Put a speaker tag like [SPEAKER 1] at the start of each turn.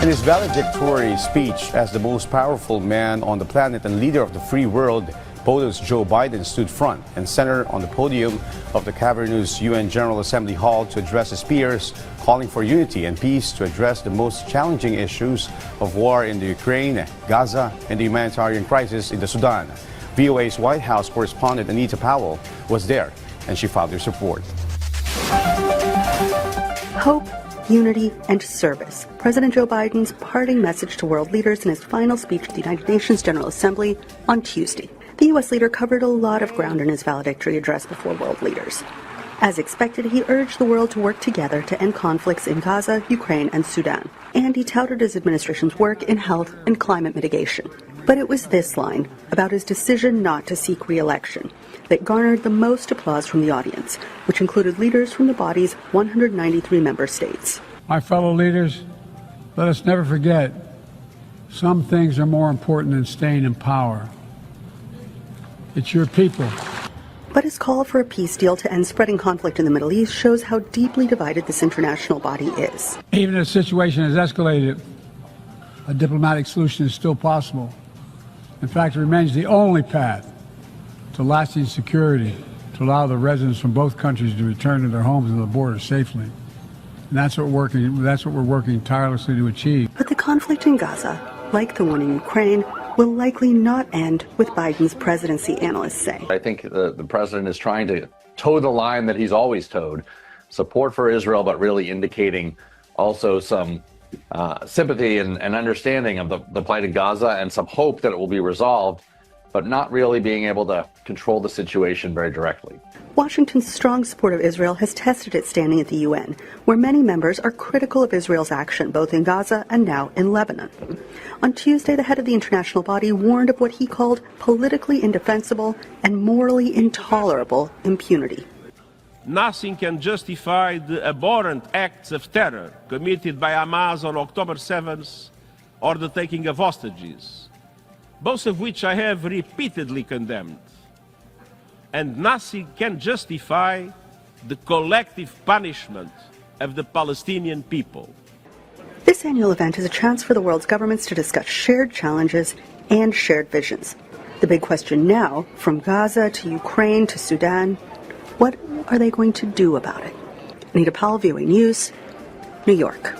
[SPEAKER 1] In his valedictory speech as the most powerful man on the planet and leader of the free world, Bodo's Joe Biden stood front and center on the podium of the cavernous UN General Assembly Hall to address his peers, calling for unity and peace to address the most challenging issues of war in the Ukraine, Gaza, and the humanitarian crisis in the Sudan. VOA's White House correspondent Anita Powell was there, and she filed her support.
[SPEAKER 2] Hope, unity, and service. President Joe Biden's parting message to world leaders in his final speech at the United Nations General Assembly on Tuesday. The U.S. leader covered a lot of ground in his valedictory address before world leaders. As expected, he urged the world to work together to end conflicts in Gaza, Ukraine, and Sudan. And he touted his administration's work in health and climate mitigation. But it was this line, about his decision not to seek re-election, that garnered the most applause from the audience, which included leaders from the body's 193 member states.
[SPEAKER 3] My fellow leaders, let us never forget, some things are more important than staying in power. It's your people.
[SPEAKER 2] But his call for a peace deal to end spreading conflict in the Middle East shows how deeply divided this international body is.
[SPEAKER 3] Even if the situation has escalated, a diplomatic solution is still possible. In fact, it remains the only path to lasting security to allow the residents from both countries to return to their homes and the border safely. And that's what we're working tirelessly to achieve.
[SPEAKER 2] But the conflict in Gaza, like the one in Ukraine, will likely not end with Biden's presidency, analysts say.
[SPEAKER 4] I think the president is trying to toe the line that he's always towed, support for Israel, but really indicating also some sympathy and understanding of the plight in Gaza and some hope that it will be resolved, but not really being able to control the situation very directly.
[SPEAKER 2] Washington's strong support of Israel has tested its standing at the UN, where many members are critical of Israel's action both in Gaza and now in Lebanon. On Tuesday, the head of the international body warned of what he called politically indefensible and morally intolerable impunity.
[SPEAKER 5] Nothing can justify the abhorrent acts of terror committed by Hamas on October 7th or the taking of hostages, both of which I have repeatedly condemned. And nothing can justify the collective punishment of the Palestinian people.
[SPEAKER 2] This annual event is a chance for the world's governments to discuss shared challenges and shared visions. The big question now, from Gaza to Ukraine to Sudan, what are they going to do about it? Anita Powell, VOA News, New York.